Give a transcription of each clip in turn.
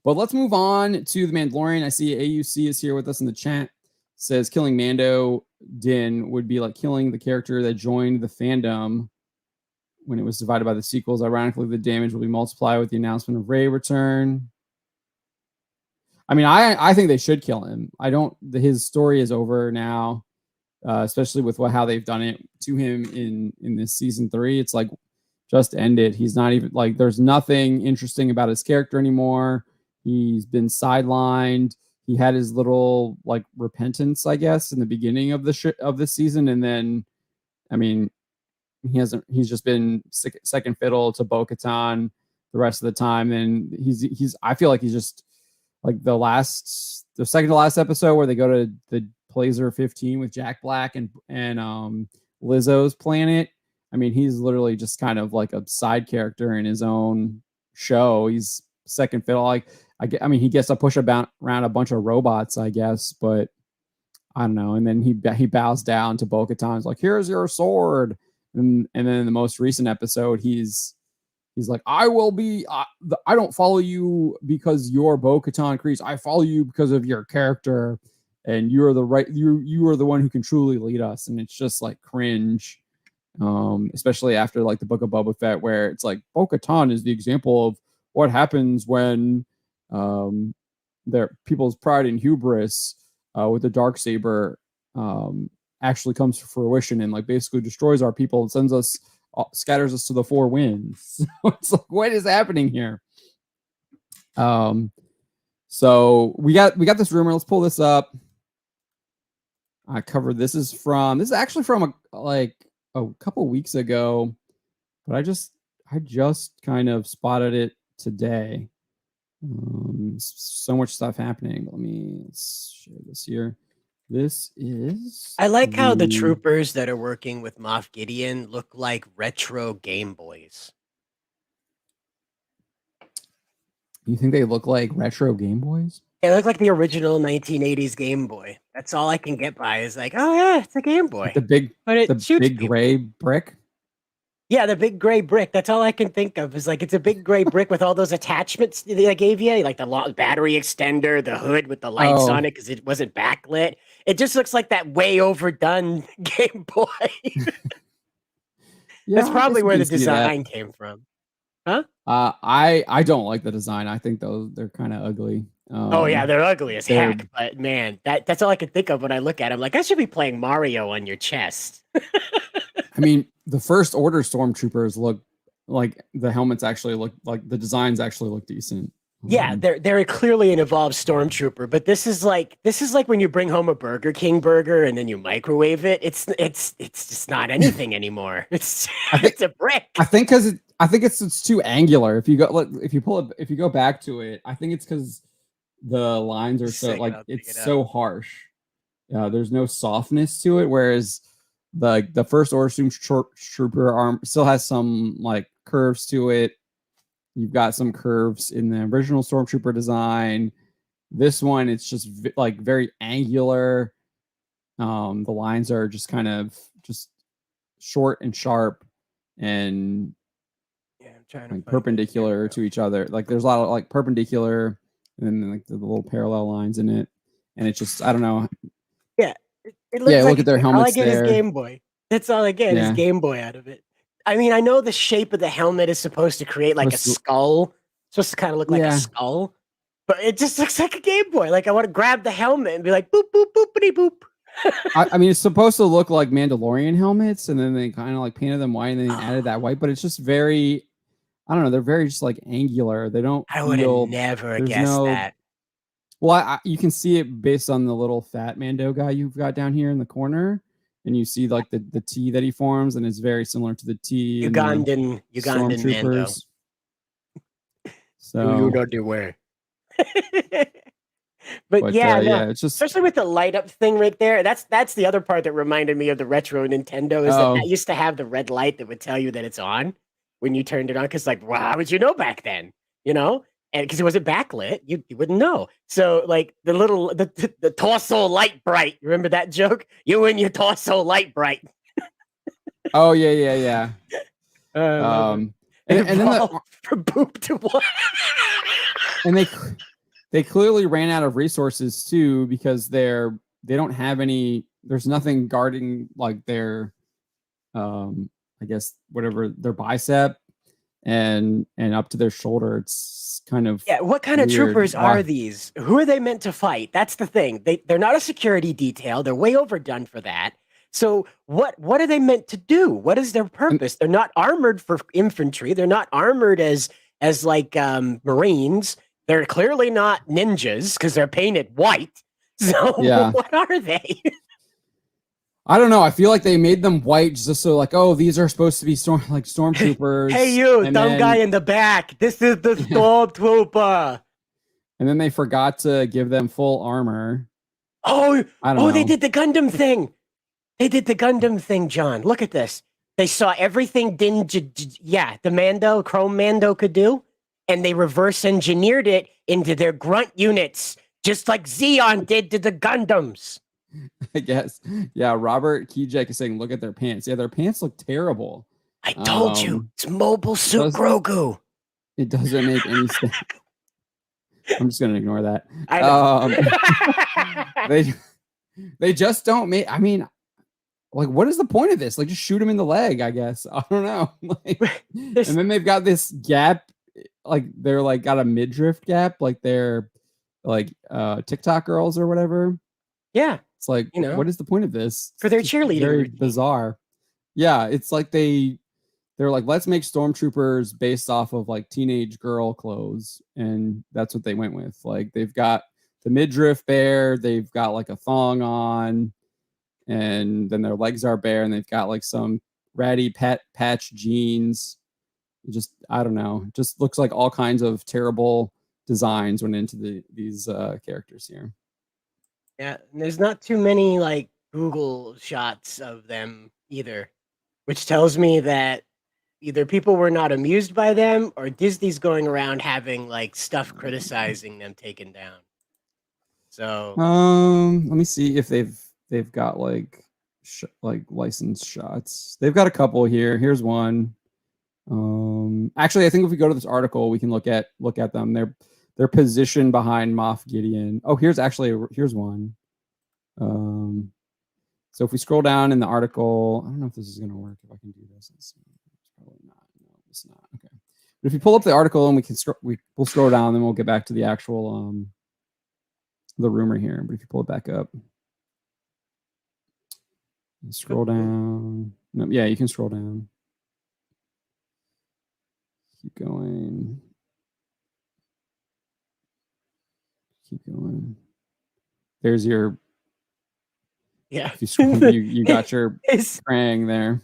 But let's move on to the Mandalorian. I see AUC is here with us in the chat. Says killing Mando Din would be like killing the character that joined the fandom when it was divided by the sequels. Ironically, the damage will be multiplied with the announcement of Rey return. I mean, I think they should kill him. I don't. His story is over now, especially with how they've done it to him in this season 3. It's like just end it. He's not even like there's nothing interesting about his character anymore. He's been sidelined. He had his little like repentance, I guess, in the beginning of the season, and then, I mean, he's just been second fiddle to Bo-Katan the rest of the time, and he's I feel like he's just like the second to last episode where they go to the Placer 15 with Jack Black and Lizzo's planet. I mean, he's literally just kind of like a side character in his own show. He's second fiddle. Like I mean, he gets to push around a bunch of robots, I guess, but I don't know. And then he bows down to Bo-Katan. He's like, "Here's your sword." And then in the most recent episode, he's like, "I will be. I don't follow you because you're Bo-Katan Kryze. I follow you because of your character, and you are the one who can truly lead us." And it's just like cringe, especially after like the Book of Boba Fett, where it's like Bo-Katan is the example of what happens when their people's pride and hubris with the Darksaber actually comes to fruition and like basically destroys our people and scatters us to the four winds. So it's like, what is happening here? So we got this rumor. Let's pull this up. I covered this is actually from a couple weeks ago, but I just kind of spotted it today. So much stuff happening. Let's share this here. This is. I like how the troopers that are working with Moff Gideon look like retro Game Boys. You think they look like retro Game Boys? They look like the original 1980s Game Boy. That's all I can get by is like, oh yeah, it's a Game Boy. Like the big gray brick. Yeah, the big gray brick. That's all I can think of is like it's a big gray brick with all those attachments that I gave you, like the battery extender, the hood with the lights on it because it wasn't backlit. It just looks like that way overdone Game Boy. Yeah, that's probably where the design came from. Huh? I don't like the design. I think they're kind of ugly. Oh yeah, they're ugly as heck. But man, that's all I can think of when I look at them. Like I should be playing Mario on your chest. I mean, the First Order stormtroopers look like the helmets actually look like the designs actually look decent. Yeah, they're clearly an evolved stormtrooper, but this is like when you bring home a Burger King burger and then you microwave it. It's just not anything anymore. It's a brick. I think it's too angular. If you go back to it, I think it's because the lines are so like it's so harsh. There's no softness to it, whereas the First Order Stormtrooper arm still has some like curves to it. You've got some curves in the original Stormtrooper design. This one, it's just like very angular. The lines are just kind of just short and sharp and I'm trying to perpendicular to each other. Like there's a lot of like perpendicular and then like the little parallel lines in it. And it's just, I don't know. Yeah. It looks like look at their helmets. All I get is Game Boy. That's all I get is Game Boy out of it. I mean, I know the shape of the helmet is supposed to create like a skull. It's supposed to kind of look like a skull, but it just looks like a Game Boy. Like I want to grab the helmet and be like, boop, boop, boopity boop. I mean, it's supposed to look like Mandalorian helmets, and then they kind of like painted them white and then they added that white, but it's just very, I don't know, they're very just like angular. They don't. I would have never guessed that. Well, you can see it based on the little fat Mando guy you've got down here in the corner. And you see like the T that he forms, and it's very similar to the T. Ugandan Mando. So you don't do where. But yeah, it's just especially with the light up thing right there. That's the other part that reminded me of the retro Nintendo is that used to have the red light that would tell you that it's on when you turned it on. Because like, wow, how would you know back then? You know. And because it wasn't backlit, you wouldn't know. So like the torso light bright. You remember that joke? You and your torso light bright. Oh yeah. And then from poop to what? and they clearly ran out of resources too, because they don't have any. There's nothing guarding like their, I guess whatever their bicep and up to their shoulder. It's kind of What kind of troopers are these? Who are they meant to fight? That's the thing. They're not a security detail. They're way overdone for that. So what are they meant to do? What is their purpose? They're not armored for infantry. They're not armored as like Marines. They're clearly not ninjas because they're painted white. So what are they? I don't know. I feel like they made them white just so like, oh, these are supposed to be stormtroopers. Hey, you dumb guy in the back. This is the stormtrooper. And then they forgot to give them full armor. I don't know. They did the Gundam thing. They did the Gundam thing, John. Look at this. They saw everything the Chrome Mando could do, and they reverse engineered it into their grunt units, just like Xeon did to the Gundams. I guess. Yeah, Robert Kijek is saying, look at their pants. Yeah, their pants look terrible. I told you. It's Mobile Suit Grogu. It doesn't make any sense. I'm just going to ignore that. I know. They just don't make... I mean, like, what is the point of this? Like, just shoot him in the leg, I guess. I don't know. And then they've got this gap. Like, they're, like, got a midriff gap. Like, they're, like, TikTok girls or whatever. Yeah. It's like, what is the point of this? For their cheerleading. Very bizarre. Yeah, it's like they're like, let's make stormtroopers based off of like teenage girl clothes, and that's what they went with. Like they've got the midriff bare, they've got like a thong on, and then their legs are bare, and they've got like some ratty patch jeans. I don't know. It just looks like all kinds of terrible designs went into these characters here. Yeah, and there's not too many like Google shots of them either, which tells me that either people were not amused by them or Disney's going around having like stuff criticizing them taken down. So let me see if they've got like licensed shots. They've got a couple here. Here's one. Actually, I think if we go to this article, we can look at them. They're positioned behind Moff Gideon. Oh, here's one. So if we scroll down in the article, I don't know if this is going to work. If I can do this, it's probably not. No, it's not. Okay. But if you pull up the article and we'll scroll down, then we'll get back to the actual the rumor here. But if you pull it back up, scroll down. No, yeah, you can scroll down. Keep going. Keep going. There's your. Yeah. If you scroll, you got your praying there.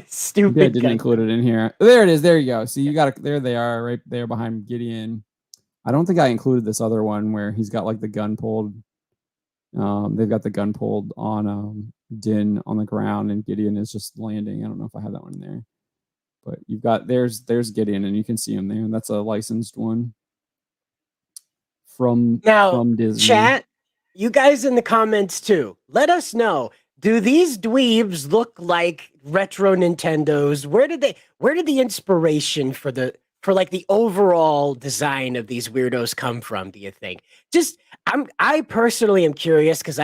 Stupid. I didn't include it in here. There it is. There you go. See, you got it. There they are, right there behind Gideon. I don't think I included this other one where he's got like the gun pulled. They've got the gun pulled on Din on the ground, and Gideon is just landing. I don't know if I have that one in there, but you've got there's Gideon, and you can see him there. And that's a licensed one from Disney. Chat, you guys in the comments too. Let us know. Do these dweebs look like retro Nintendos? Where did the inspiration for the overall design of these weirdos come from, do you think? I personally am curious because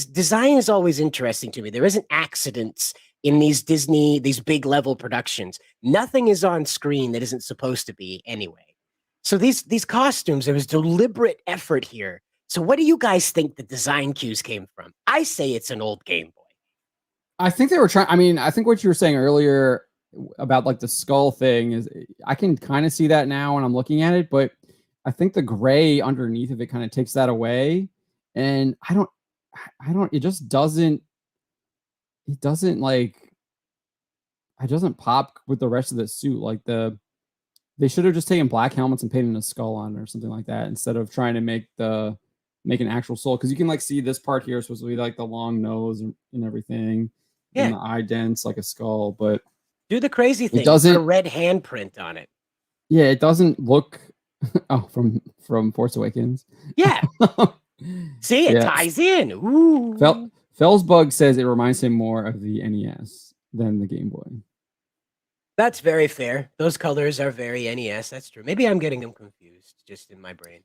design is always interesting to me. There isn't accidents in these big level productions. Nothing is on screen that isn't supposed to be anyway. So these costumes, there was deliberate effort here. So what do you guys think the design cues came from? I say it's an old Game Boy. I think they were trying. I mean, I think what you were saying earlier about like the skull thing is I can kind of see that now when I'm looking at it, but I think the gray underneath of it kind of takes that away. And it doesn't pop with the rest of the suit. Like they should have just taken black helmets and painted a skull on it or something like that instead of trying to make an actual soul. Cause you can like see this part here is supposed to be like the long nose and everything. Yeah. And the eye dents like a skull, but do the crazy thing. It doesn't, put a red handprint on it. Yeah, it doesn't look from Force Awakens. Yeah. See, it ties in. Ooh. Felsbug says it reminds him more of the NES than the Game Boy. That's very fair. Those colors are very NES. That's true. Maybe I'm getting them confused just in my brain.